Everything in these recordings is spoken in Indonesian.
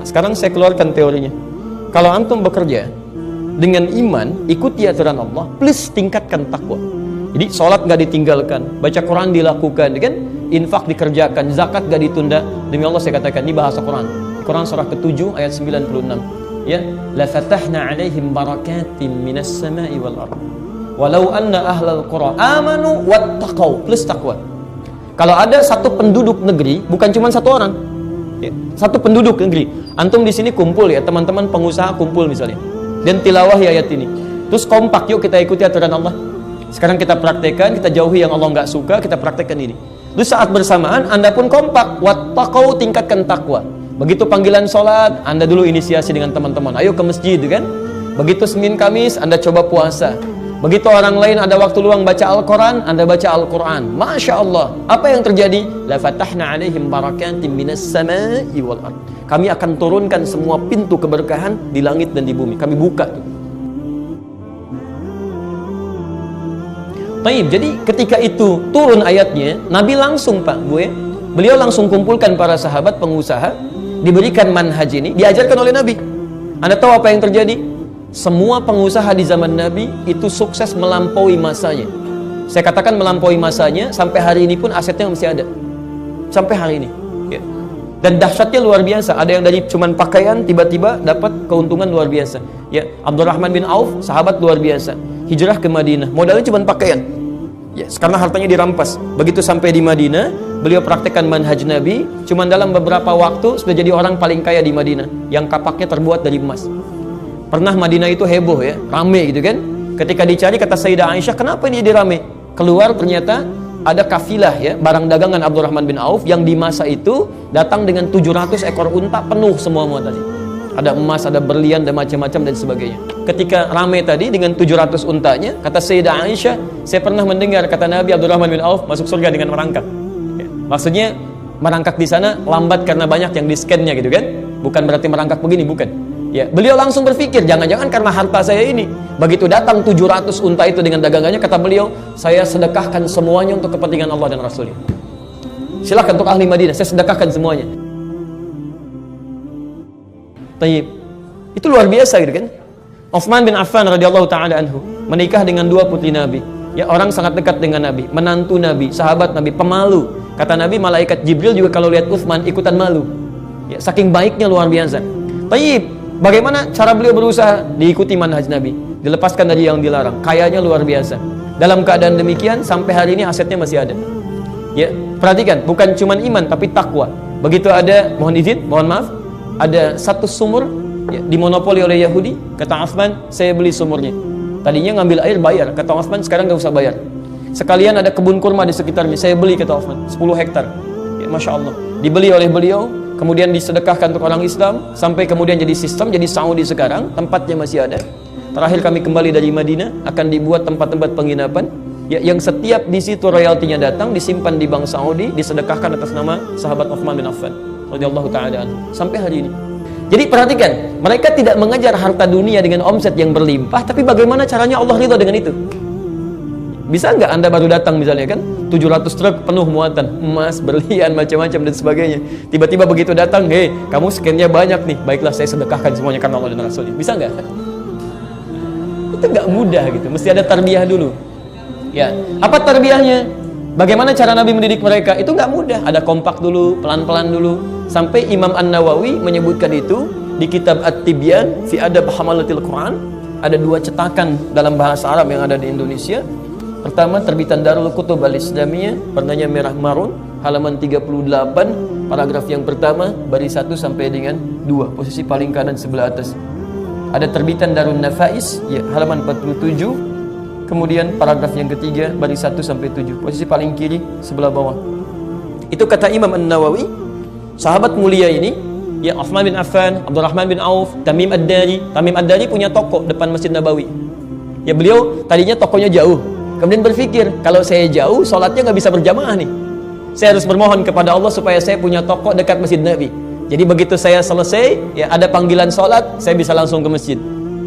Nah, sekarang saya keluarkan teorinya. Kalau antum bekerja dengan iman, ikuti aturan Allah, plus tingkatkan takwa. Jadi sholat gak ditinggalkan, baca Quran dilakukan, kan? Infak dikerjakan, zakat gak ditunda. Demi Allah saya katakan, ini bahasa Quran. Quran surah ke-7 ayat 96. Ya, la fatahna 'alaihim barakatim minas sama'i wal ardh. Walau anna ahlal qura amanu wattaqau, plus takwa. Kalau ada satu penduduk negeri, bukan cuma satu orang. Ya, satu penduduk negeri. Antum di sini kumpul ya, teman-teman pengusaha kumpul misalnya. Dan tilawahi ayat ini. Terus kompak, yuk kita ikuti aturan Allah. Sekarang kita praktekkan, kita jauhi yang Allah nggak suka, kita praktekkan ini. Terus saat bersamaan, Anda pun kompak, wattaqau, tingkatkan takwa. Begitu panggilan sholat, Anda dulu inisiasi dengan teman-teman, ayo ke masjid, kan? Begitu Senin Kamis, Anda coba puasa. Begitu orang lain ada waktu luang baca Al-Quran, Anda baca Al-Quran. Masya Allah, apa yang terjadi? La fatahna 'alaihim barakatim minas sama'i wal ardh. Kami akan turunkan semua pintu keberkahan di langit dan di bumi. Kami buka tuh. Baik, jadi ketika itu turun ayatnya, Nabi langsung beliau langsung kumpulkan para sahabat pengusaha, diberikan manhaj ini, diajarkan oleh Nabi. Anda tahu apa yang terjadi? Semua pengusaha di zaman Nabi itu sukses melampaui masanya. Saya katakan melampaui masanya, sampai hari ini pun asetnya masih ada. Sampai hari ini. Ya. Dan dahsyatnya luar biasa. Ada yang dari cuman pakaian tiba-tiba dapat keuntungan luar biasa. Ya, Abdurrahman bin Auf, sahabat luar biasa. Hijrah ke Madinah, modalnya cuma pakaian. Ya, karena hartanya dirampas. Begitu sampai di Madinah, beliau praktekkan manhaj Nabi. Cuma dalam beberapa waktu sudah jadi orang paling kaya di Madinah, yang kapaknya terbuat dari emas. Pernah Madinah itu heboh ya, rame gitu kan. Ketika dicari, kata Sayyidah Aisyah, kenapa ini jadi rame? Keluar ternyata ada kafilah ya, barang dagangan Abdurrahman bin Auf yang di masa itu datang dengan 700 ekor unta penuh semua tadi. Ada emas, ada berlian, dan macam-macam dan sebagainya. Ketika ramai tadi dengan 700 untanya, kata Sayyidah Aisyah, saya pernah mendengar kata Nabi Abdurrahman bin Auf masuk surga dengan merangkak. Ya, maksudnya merangkak di sana lambat karena banyak yang di-scan-nya gitu kan. Bukan berarti merangkak begini, bukan. Ya, beliau langsung berpikir, jangan-jangan karena harta saya ini. Begitu datang 700 unta itu dengan dagangannya, kata beliau, saya sedekahkan semuanya untuk kepentingan Allah dan Rasulnya. Silakan untuk ahli Madinah, saya sedekahkan semuanya. Tayyib. Itu luar biasa gitu kan. Utsman bin Affan radhiyallahu taala anhu menikah dengan dua putri Nabi. Ya, orang sangat dekat dengan Nabi, menantu Nabi, sahabat Nabi, pemalu. Kata Nabi, malaikat Jibril juga kalau lihat Utsman ikutan malu. Ya, saking baiknya luar biasa. Tayyib. Bagaimana cara beliau berusaha? Diikuti manhaj Nabi, dilepaskan dari yang dilarang. Kayanya luar biasa. Dalam keadaan demikian sampai hari ini asetnya masih ada. Ya, perhatikan, bukan cuma iman tapi takwa. Begitu ada, mohon maaf, ada satu sumur ya, dimonopoli oleh Yahudi, kata Utsman, saya beli sumurnya. Tadinya ngambil air bayar, kata Utsman, sekarang nggak usah bayar. Sekalian ada kebun kurma di sekitarnya, saya beli, kata Utsman, 10 hektar. Ya, Masya Allah, dibeli oleh beliau, kemudian disedekahkan untuk orang Islam, sampai kemudian jadi sistem, jadi Saudi sekarang, tempatnya masih ada. Terakhir kami kembali dari Madinah, akan dibuat tempat-tempat penginapan, ya, yang setiap di situ royaltinya datang, disimpan di bank Saudi, disedekahkan atas nama sahabat Utsman bin Affan radhiyallahu ta'ala anhu, sampai hari ini. Jadi perhatikan, mereka tidak mengejar harta dunia dengan omset yang berlimpah, tapi bagaimana caranya Allah ridha dengan itu. Bisa nggak Anda baru datang misalnya kan, 700 truk penuh muatan emas, berlian, macam-macam dan sebagainya. Tiba-tiba begitu datang, hei, kamu scan-nya banyak nih, baiklah saya sedekahkan semuanya karena Allah dan Rasulnya. Bisa nggak? Itu nggak mudah gitu, mesti ada tarbiyah dulu. Ya, apa tarbiyahnya? Bagaimana cara Nabi mendidik mereka? Itu nggak mudah. Ada kompak dulu, pelan-pelan dulu. Sampai Imam An-Nawawi menyebutkan itu di kitab At-Tibyan fi Adab Hamalatil Quran. Ada 2 cetakan dalam bahasa Arab yang ada di Indonesia. Pertama, terbitan Darul Kutub Al-Islamiyah, warnanya merah marun, halaman 38, paragraf yang pertama, baris 1 sampai dengan 2, posisi paling kanan sebelah atas. Ada terbitan Darun Nafais, ya, halaman 47, kemudian paragraf yang ketiga, baris 1 sampai 7, posisi paling kiri sebelah bawah. Itu kata Imam An-Nawawi, sahabat mulia ini, ya, Utsman bin Affan, Abdurrahman bin Auf, Tamim Ad-Dari. Tamim Ad-Dari punya toko depan Masjid Nabawi. Ya, beliau tadinya tokonya jauh. Kemudian berpikir, kalau saya jauh, sholatnya nggak bisa berjamaah nih. Saya harus bermohon kepada Allah supaya saya punya toko dekat Masjid Nabi. Jadi begitu saya selesai, ya ada panggilan sholat, saya bisa langsung ke masjid,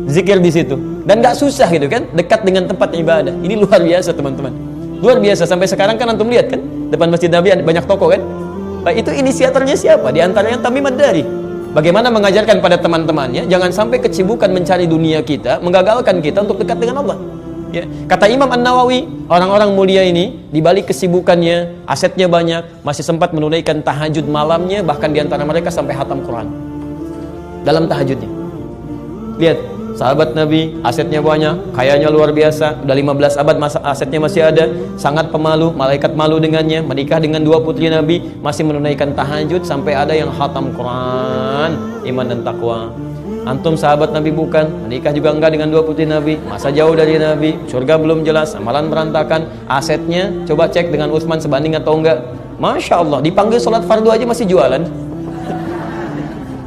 zikir di situ. Dan nggak susah gitu kan, dekat dengan tempat ibadah. Ini luar biasa teman-teman. Luar biasa, sampai sekarang kan antum lihat kan, depan Masjid Nabi ada banyak toko kan. Nah, itu inisiatornya siapa? Di antaranya Tamim Ad-Dari. Bagaimana mengajarkan pada teman-temannya, jangan sampai kesibukan mencari dunia kita menggagalkan kita untuk dekat dengan Allah. Ya. Kata Imam An-Nawawi, orang-orang mulia ini dibalik kesibukannya, asetnya banyak, masih sempat menunaikan tahajud malamnya, bahkan diantara mereka sampai hatam Quran dalam tahajudnya. Lihat, sahabat Nabi, asetnya banyak, kayanya luar biasa, udah 15 abad masa asetnya masih ada, sangat pemalu, malaikat malu dengannya, menikah dengan 2 putri Nabi, masih menunaikan tahajud sampai ada yang hatam Quran, iman dan takwa. Antum sahabat Nabi bukan, menikah juga enggak dengan 2 putri Nabi, masa jauh dari Nabi, surga belum jelas, amalan berantakan, asetnya coba cek dengan Utsman sebanding atau enggak. Masya Allah, dipanggil sholat fardu aja masih jualan.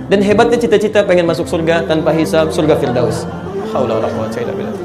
Dan hebatnya cita-cita pengen masuk surga tanpa hisab, surga Firdaus. Haula wala quwwata illa billah.